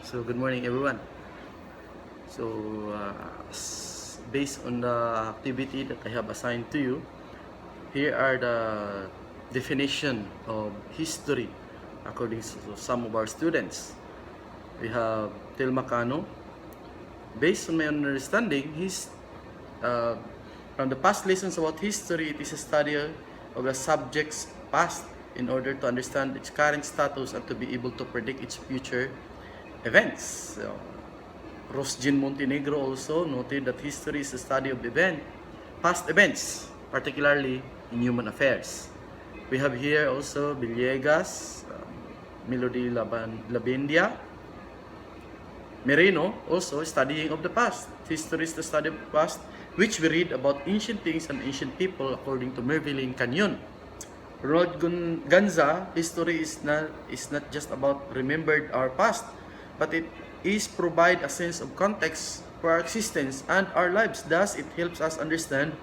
So good morning everyone. So based on the activity that I have assigned to you, here are the definition of history according to some of our students. We have Telmacano. Based on my understanding, uh, from the past lessons about history, it is a study of the subject's past in order to understand its current status and to be able to predict its future events. So, Rosjin Montenegro also noted that history is a study of past events, particularly in human affairs. We have here also Villegas, Melody Labendia, Merino, also studying of the past. History is the study of the past, which we read about ancient things and ancient people according to Mervillin Canyon. Ronald Ganza, history is not just about remembered our past, but it is provide a sense of context for our existence and our lives. Thus, it helps us understand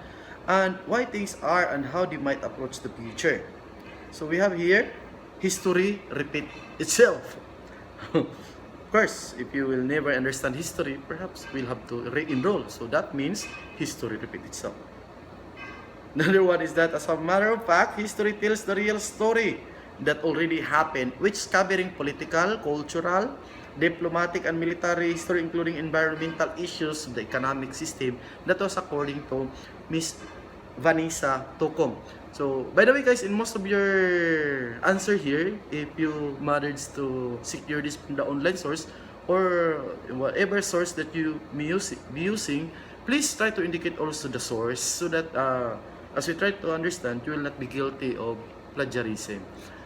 and why things are and how they might approach the future. So we have here, history repeat itself. Of course, if you will never understand history, perhaps we'll have to re-enroll. So that means history repeat itself. Another one is that, as a matter of fact, history tells the real story that already happened, which is covering political, cultural, diplomatic, and military history, including environmental issues of the economic system. That was according to Miss Vanessa Tocom. So, by the way guys, in most of your answer here, if you manage to secure this from the online source or whatever source that you may be using, please try to indicate also the source so that as we try to understand, you will not be guilty of plagiarism.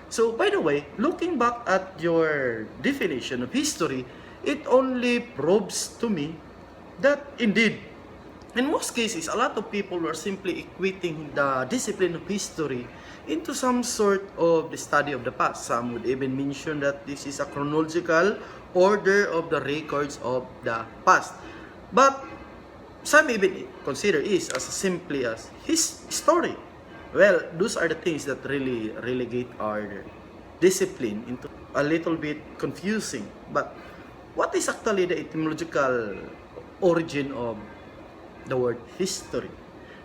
So, by the way, looking back at your definition of history, it only proves to me that indeed, in most cases, a lot of people are simply equating the discipline of history into some sort of the study of the past. Some would even mention that this is a chronological order of the records of the past. But some even consider it as simply as his story. Well, those are the things that really relegate our discipline into a little bit confusing. But what is actually the etymological origin of the word history?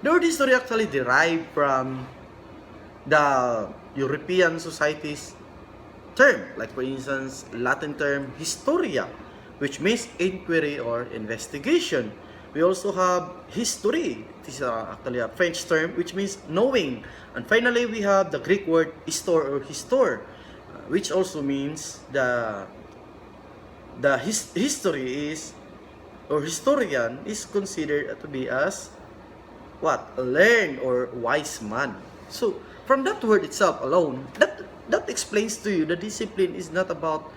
The word history actually derived from the European society's term, like for instance, Latin term historia, which means inquiry or investigation. We also have history. This is actually a French term which means knowing. And finally, we have the Greek word histor or histor, which also means history is, or historian is considered to be as what? A learned or wise man. So, from that word itself alone, that explains to you the discipline is not about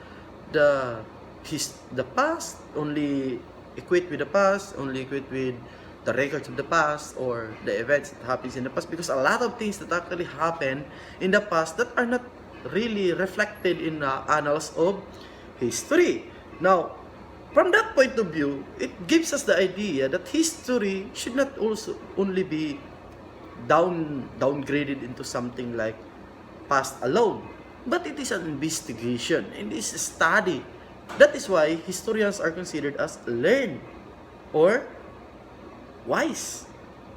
the past, only equate with the past, only equate with the records of the past or the events that happens in the past, because a lot of things that actually happen in the past that are not really reflected in the annals of history. Now, from that point of view, it gives us the idea that history should not also only be downgraded into something like past alone, but it is an investigation, it is a study. That is why historians are considered as learned or wise.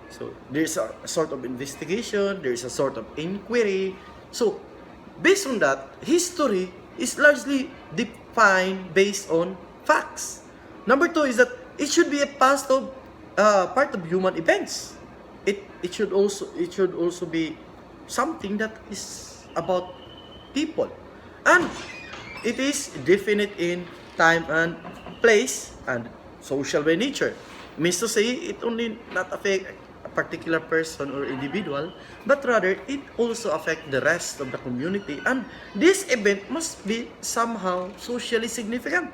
So there's a sort of investigation, there's a sort of inquiry. So based on that, history is largely defined based on facts. Number two is that it should be a part of human events. It should also be something that is about people, and it is definite in time and place and social by nature. Means to say, it only not affect a particular person or individual, but rather it also affect the rest of the community, and this event must be somehow socially significant.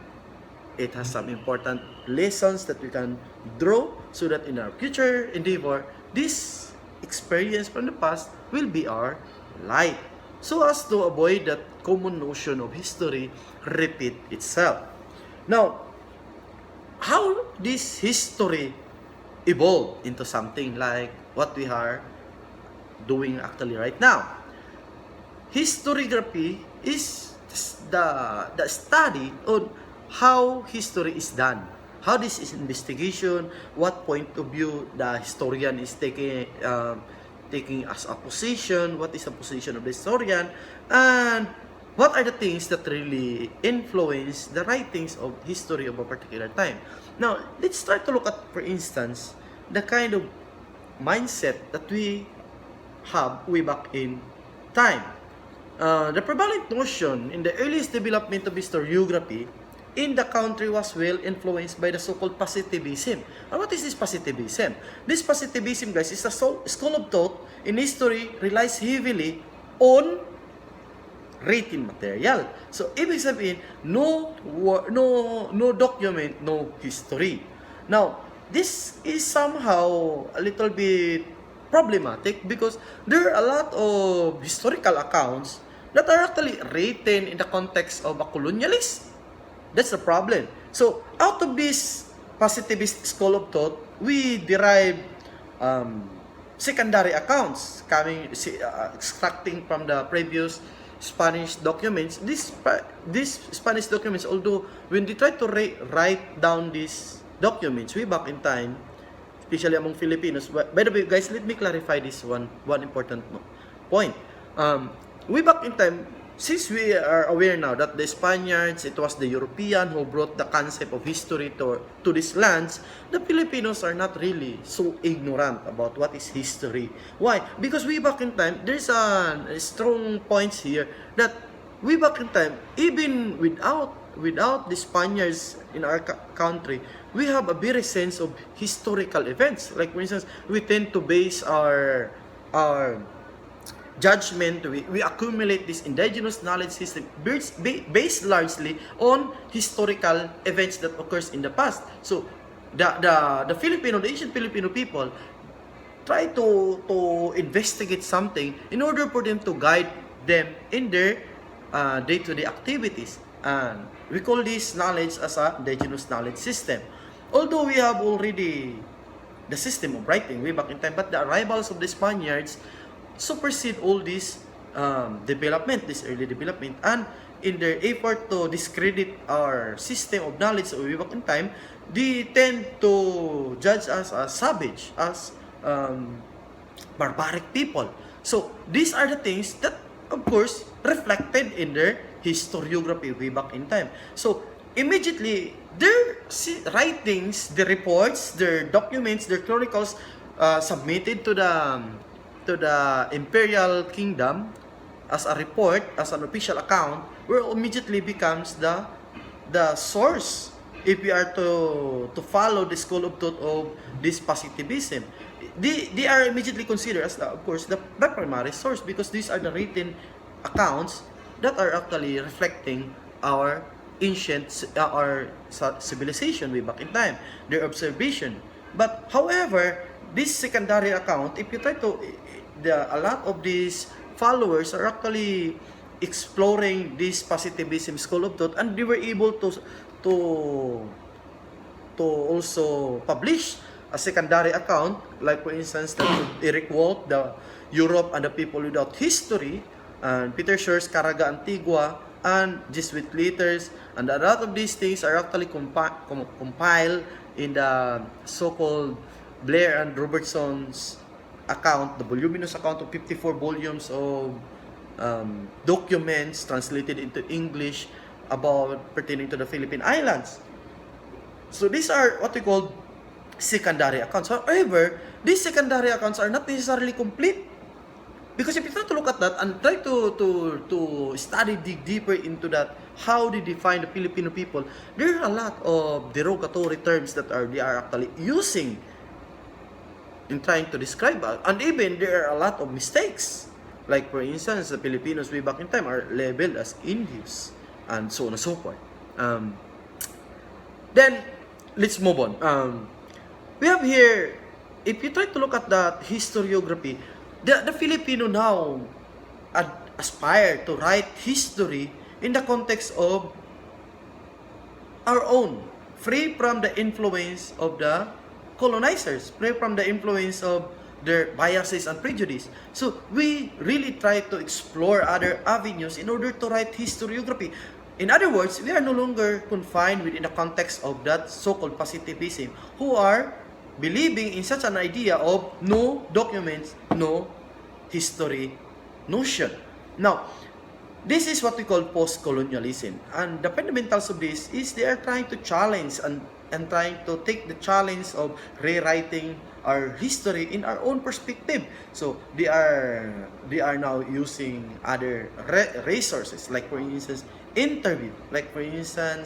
It has some important lessons that we can draw so that in our future endeavor, this experience from the past will be our light, so as to avoid that common notion of history repeat itself. Now, how this history evolve into something like what we are doing actually right now? Historiography is the study on how history is done. How this is investigation, what point of view the historian is taking as a position, what is the position of the historian, and what are the things that really influence the writings of history of a particular time. Now, let's start to look at, for instance, the kind of mindset that we have way back in time. The prevalent notion in the earliest development of historiography in the country was well influenced by the so-called positivism. And what is this positivism? This positivism, guys, is a school of thought in history relies heavily on written material. So, ibig sabihin, no document, no history. Now, this is somehow a little bit problematic because there are a lot of historical accounts that are actually written in the context of a colonialist. That's the problem. So, out of this positivist school of thought, we derive secondary accounts extracting from the previous Spanish documents. These Spanish documents, although when they try to write down these documents way back in time, especially among Filipinos. By the way, guys, let me clarify this one important point. Way back in time, since we are aware now that the Spaniards, it was the European who brought the concept of history to these lands, the Filipinos are not really so ignorant about what is history. Why? Because way back in time, there's a strong points here that way back in time, even without the Spaniards in our country, we have a very sense of historical events. Like, for instance, we tend to base our judgment, we accumulate this indigenous knowledge system based largely on historical events that occurs in the past. So the ancient Filipino people try to investigate something in order for them to guide them in their day-to-day activities, and we call this knowledge as a indigenous knowledge system. Although we have already the system of writing way back in time, but the arrivals of the Spaniards supersede all this development, this early development, and in their effort to discredit our system of knowledge way back in time, they tend to judge us as savage, as barbaric people. So these are the things that, of course, reflected in their historiography way back in time. So immediately, their writings, their reports, their documents, their chronicles submitted to the imperial kingdom as a report, as an official account, where immediately becomes the source if we are to follow the school of thought of this positivism. They are immediately considered as, of course, the primary source, because these are the written accounts that are actually reflecting our ancient our civilization way back in time, their observation. But however, this secondary account, if you try to, a lot of these followers are actually exploring this positivism school of thought, and they were able to also publish a secondary account, like for instance that Eric Wolff, the Europe and the People Without History, and Peter Schur's Caraga Antigua, and Jesuit letters, and a lot of these things are actually compiled in the so-called Blair and Robertson's account, the voluminous account of 54 volumes of documents translated into English about pertaining to the Philippine Islands. So these are what we call secondary accounts. However, these secondary accounts are not necessarily complete, because if you try to look at that and try to study, dig deeper into that, how they define the Filipino people, there are a lot of derogatory terms that they are actually using in trying to describe us. And even there are a lot of mistakes. Like for instance, the Filipinos way back in time are labeled as Indios, and so on and so forth. Then, let's move on. We have here, if you try to look at the historiography, the Filipino now aspire to write history in the context of our own, free from the influence of the colonizers, free from the influence of their biases and prejudice. So we really try to explore other avenues in order to write historiography. In other words, we are no longer confined within the context of that so-called positivism who are believing in such an idea of no documents, no history notion. Now, this is what we call post-colonialism. And the fundamentals of this is they are trying to challenge and trying to take the challenge of rewriting our history in our own perspective. So they are now using other resources, like for instance interview, like for instance